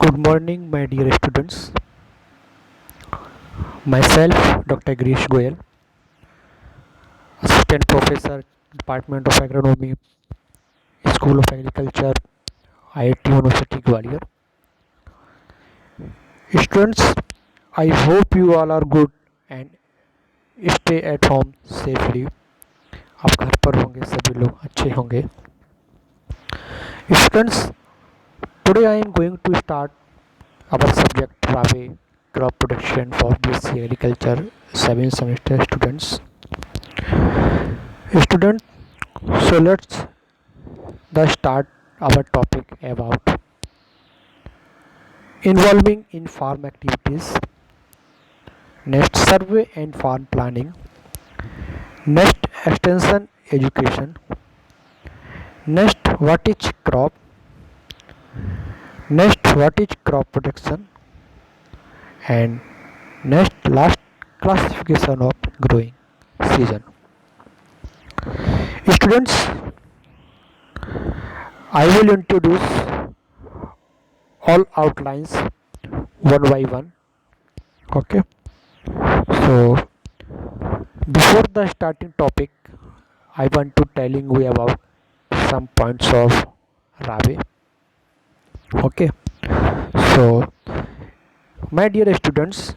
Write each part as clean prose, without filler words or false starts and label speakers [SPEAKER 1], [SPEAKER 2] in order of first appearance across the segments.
[SPEAKER 1] Good morning, my dear students. Myself, Dr. Girish Goyal, Assistant Professor, Department of Agronomy, School of Agriculture, IIT University Gwalior. Students, I hope you all are good and stay at home safely. आप घर पर होंगे, सभी लोग अच्छे होंगे. Students, today I am going to start our subject Rabi crop production for BSc Agriculture 7th semester students. Student, so let's the start our topic about involving in farm activities, next survey and farm planning, next extension education, next what is crop, next what is crop protection, and next last classification of growing season. Students, I will introduce all outlines one by one. Okay, so before the starting topic, I want to telling you about some points of Rabi. Okay, so my dear students,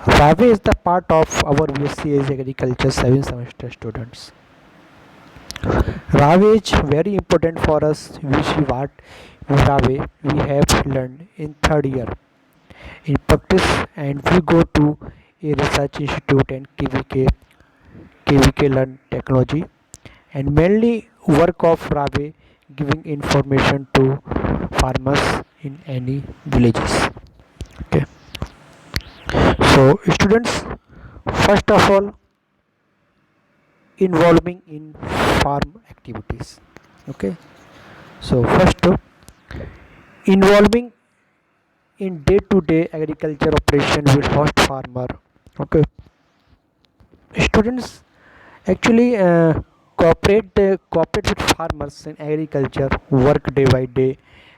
[SPEAKER 1] Rabi is the part of our BSc Agriculture 7th semester students. Rabi is very important for us. We see what Rabi we have learned in third year in practice, and we go to a research institute and KVK learn technology and mainly work of Rabi giving information to farmers in any villages. Okay, so students, first of all, involving in farm activities. Okay, so first, involving in day-to-day agriculture operation with host farmer. Okay, students actually cooperate with farmers in agriculture, work day by day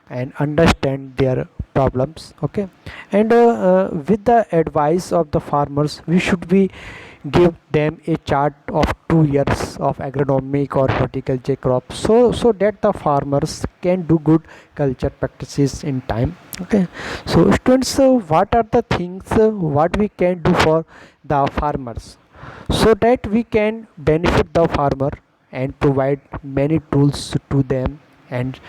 [SPEAKER 1] and understand their problems. Okay, and with the advice of the farmers we should be give them a chart of 2 years of agronomic or horticulture crops, so that the farmers can do good culture practices in time. Okay, so students, what are the things what we can do for the farmers so that we can benefit the farmer and provide many tools to them, and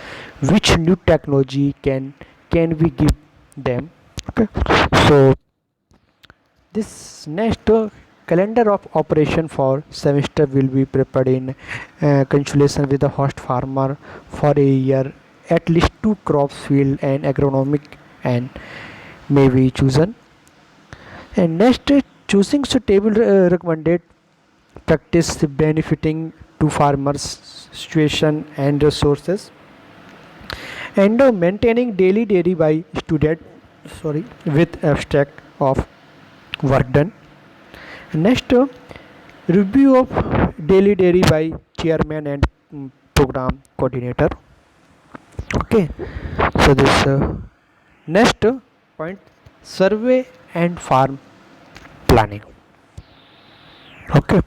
[SPEAKER 1] which new technology can we give them. Okay, so this next calendar of operation for semester will be prepared in consultation with the host farmer for a year. At least 2 crops field and agronomic and may be chosen. And next, choosing suitable recommended practice benefiting to farmers situation and resources, and maintaining daily dairy by student with abstract of work done. Next, review of daily dairy by chairman and program coordinator. Okay, so this next point, survey and farm planning. Okay,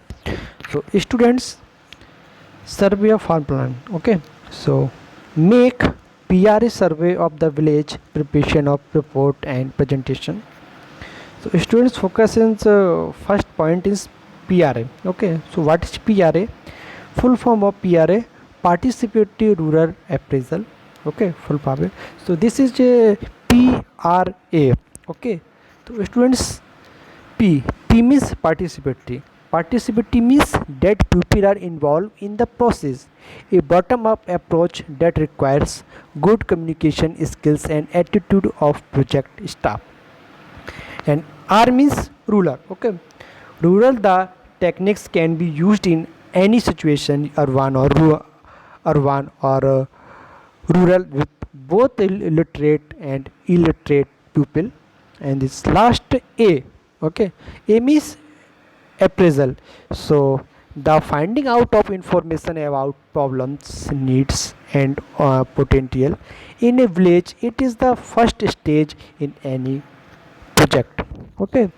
[SPEAKER 1] so students, survey of farm plan. Okay, so make PRA survey of the village, preparation of report and presentation. So students, focus in first point is PRA. Okay, so what is PRA? Full form of PRA, participatory rural appraisal. Okay, full form. So this is PRA. Okay, so students, P means participatory. Participatory means that people are involved in the process. A bottom-up approach that requires good communication skills and attitude of project staff. And R means rural. Okay, rural, the techniques can be used in any situation, urban or rural, with both illiterate and illiterate people. And this last A. Okay, A means appraisal. So the finding out of information about problems, needs, and potential in a village. It is the first stage in any project. Okay,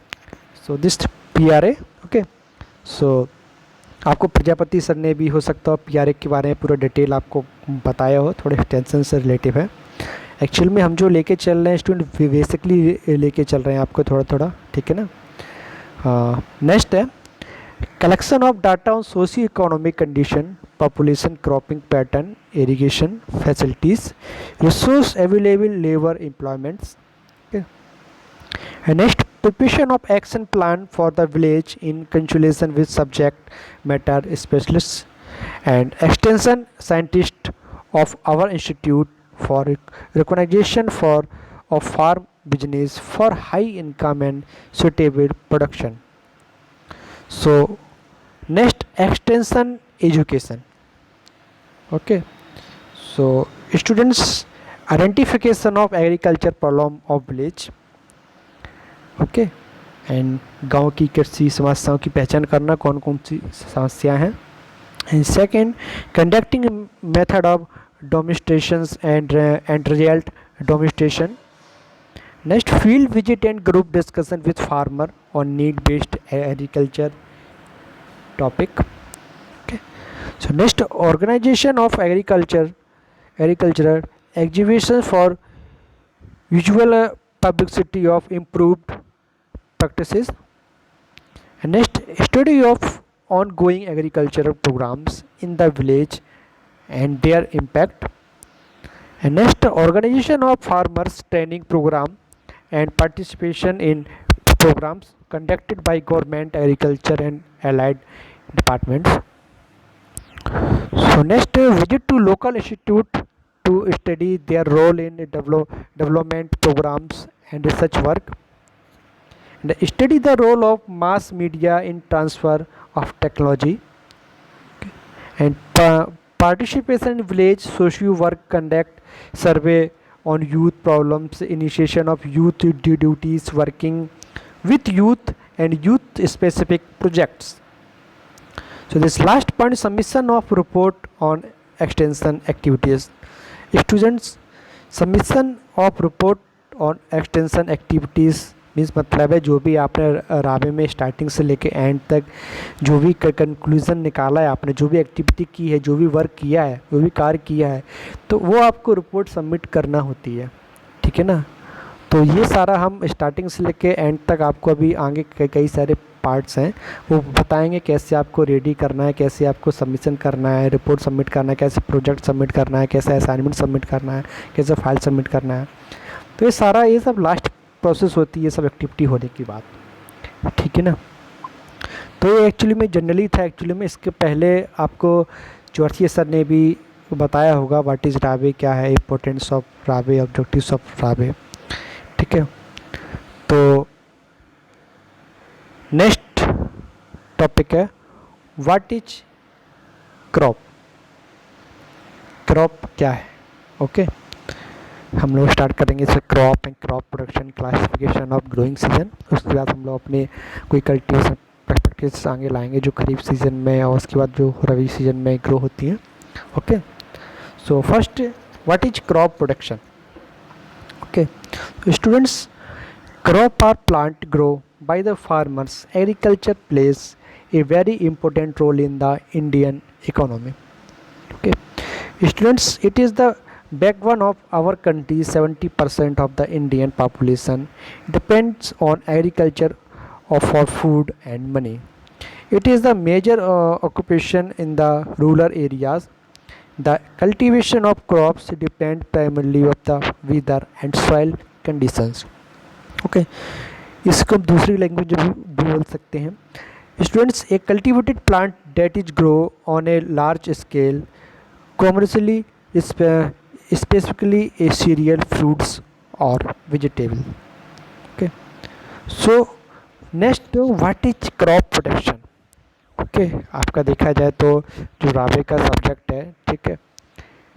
[SPEAKER 1] so this PRA. Okay, so आपको Prajapati sir ने भी हो सकता हो PRA के बारे में पूरा डिटेल आपको बताया हो, थोड़े टेंशन से रिलेटिव है। एक्चुअल में हम जो लेके चल रहे हैं स्टूडेंट बेसिकली लेके चल रहे हैं आपको थोड़ा थोड़ा, ठीक है ना। नेक्स्ट है collection of data on socio-economic condition, population, cropping pattern, irrigation facilities, resource available, labor employments. Okay. And next, preparation of action plan for the village in consultation with subject matter specialists and extension scientists of our institute for recognition for of farm business for high income and suitable production. So next, extension education. Okay, so students identification of agriculture problem of village. Okay, and गांव की कृषि समस्याओं की पहचान करना, कौन कौन सी समस्याएं हैं। And second, conducting method of demonstrations and result demonstration. Next, field visit and group discussion with farmer on need-based agriculture topic. Okay. So next, organization of agricultural exhibition for visual publicity of improved practices. And next, study of ongoing agricultural programs in the village and their impact. And next, organization of farmers training program and participation in programs conducted by government, agriculture and allied departments. So next, visit to local institute to study their role in development programs and research work, and study the role of mass media in transfer of technology. Okay. And participation in village social work, conduct survey on youth problems, initiation of youth duties, working with youth and youth specific projects. So this last point, submission of report on extension activities. Students, submission of report on extension activities means मतलब है जो भी आपने रावे में starting से लेके and तक जो भी कंक्लूज़न निकाला है आपने, जो भी एक्टिविटी की है, जो भी वर्क किया है, जो भी कार्य किया है, तो वो आपको रिपोर्ट सबमिट करना होती है, ठीक है ना। तो ये सारा हम स्टार्टिंग से लेके एंड तक आपको अभी आगे कई सारे पार्ट्स हैं वो बताएंगे कैसे आपको रेडी करना है, कैसे आपको सबमिशन करना है, रिपोर्ट सबमिट करना है, कैसे प्रोजेक्ट सबमिट करना है, कैसे असाइनमेंट सबमिट करना है, कैसे फाइल सबमिट करना है। तो ये सारा ये सब लास्ट प्रोसेस होती है सब एक्टिविटी होने की बात, ठीक है ना। तो ये एक्चुअली में जनरली था, एक्चुअली में इसके पहले आपको चौरसिया सर ने भी बताया होगा व्हाट इज़ रावे, क्या है importance of Rawe, objectives of रावे, ठीक है। तो नेक्स्ट टॉपिक है व्हाट इज क्रॉप। क्रॉप क्या है, ओके हम लोग स्टार्ट करेंगे इससे crop and crop production, classification of growing season. उसके बाद हम लोग अपने कोई कल्टिवेशन प्रैक्टिस आगे लाएंगे जो खरीफ सीजन में और उसके बाद जो रबी सीजन में ग्रो होती हैं, okay. So first what is crop production, okay students. Crop are plant grow by the farmers. Agriculture plays a very important role in the Indian economy. Okay, students, it is the backbone of our country. 70% of the Indian population depends on agriculture for food and money. It is the major occupation in the rural areas. The cultivation of crops depend primarily of the weather and soil conditions. Okay, इसको हम दूसरी language भी बोल सकते हैं। Students, a cultivated plant that is grow on a large scale commercially specifically a cereal fruits और vegetable. Okay, so next what is crop production. Okay, आपका देखा जाए तो जो रावे का सब्जेक्ट है, ठीक है,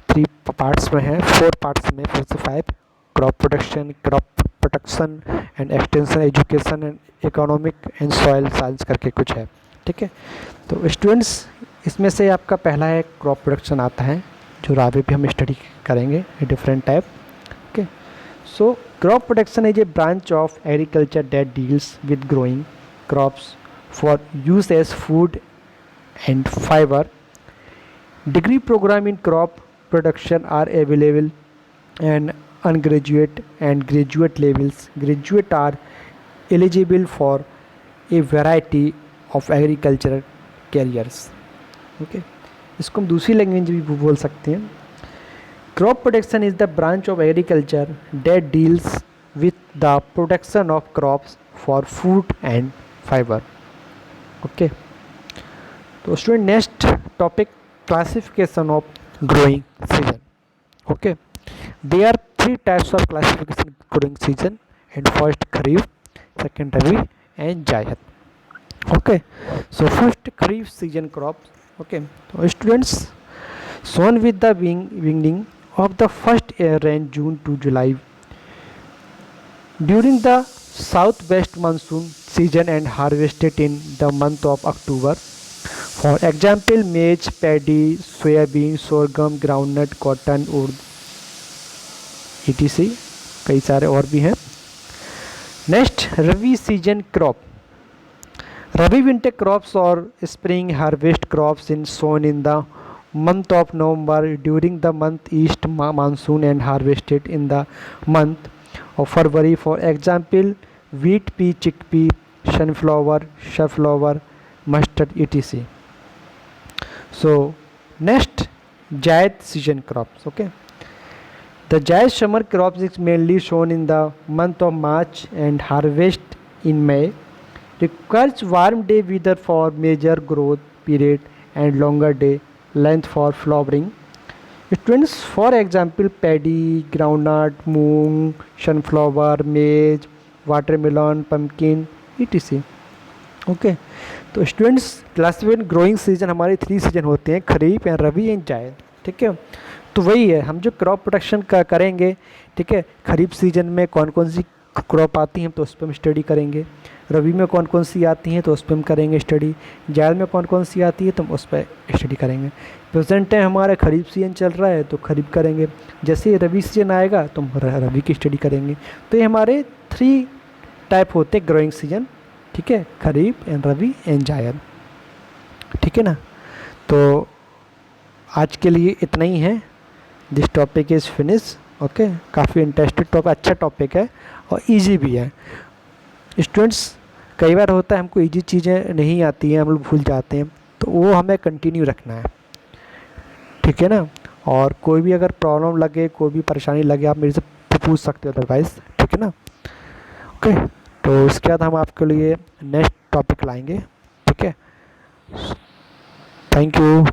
[SPEAKER 1] 3 पार्ट्स में है, 4 पार्ट्स में 4 से 5, crop production, crop protection and extension, education and economic and soil science करके कुछ है, ठीक है। तो स्टूडेंट्स, इसमें से आपका पहला है क्रॉप प्रोडक्शन आता है, जो आगे भी हम स्टडी करेंगे different type. Okay, so crop production is a branch of agriculture that deals with growing crops for use as food and fibre. Degree program in crop production are available and undergraduate and graduate levels. Graduate are eligible for a variety of agricultural careers. Okay, इसको हम दूसरी language भी बोल सकते हैं। Crop production is the branch of agriculture that deals with the production of crops for food and fibre. Okay, तो student next topic, classification of growing season. Okay, there are three types of classification growing season, and first kharif, second rabi and jaid. Okay, so first kharif season crops. Okay, so students, sown with the beginning of the first rain June to July during the southwest monsoon season and harvested in the month of October. For example, maize, paddy, soybean, sorghum, groundnut, cotton, urd, etc. कई सारे और भी हैं। Next, rabi season crop. Rabi winter crops और spring harvest crops in sown in the month of November during the month east monsoon and harvested in the month of February. For example, wheat, pea, chickpea, sunflower, safflower, mustard, etc. So next, Jaid season crops. Okay, the Jaid summer crops is mainly sown in the month of March and harvest in May. Requires warm day weather for major growth period and longer day length for flowering. Students, for example, paddy, groundnut, moong, sunflower, maize, watermelon, pumpkin, etc. Okay, तो students classification growing season हमारे 3 season होते हैं, खरीफ and rabi and जायद। ठीक है, तो वही है, हम जो क्रॉप प्रोडक्शन का करेंगे, ठीक है, खरीफ सीजन में कौन कौन सी क्रॉप आती हैं तो उस पर हम स्टडी करेंगे, रबी में कौन कौन सी आती हैं तो उस पर हम करेंगे स्टडी, जायद में कौन कौन सी आती है तो हम उस पर स्टडी करेंगे। प्रेजेंट टाइम हमारा खरीफ सीजन चल रहा है तो खरीफ करेंगे, जैसे ही रबी सीजन आएगा तो हम रबी की स्टडी करेंगे। तो ये हमारे 3 टाइप होते हैं ग्रोइंग सीजन, ठीक है, खरीफ एंड रबी एंड जायद। ठीक है ना, तो आज के लिए इतना ही है। This topic is finish. Okay, काफ़ी इंटरेस्टेड टॉपिक, अच्छा टॉपिक है और इजी भी है। स्टूडेंट्स, कई बार होता है हमको इजी चीज़ें नहीं आती हैं, हम लोग भूल जाते हैं, तो वो हमें कंटिन्यू रखना है। ठीक है ना, और कोई भी अगर प्रॉब्लम लगे, कोई भी परेशानी लगे, आप मेरे से पूछ सकते हो अदरवाइज। ठीक है ना, ओके, तो उसके बाद हम आपके लिए नेक्स्ट टॉपिक लाएंगे। ठीक है, थैंक यू।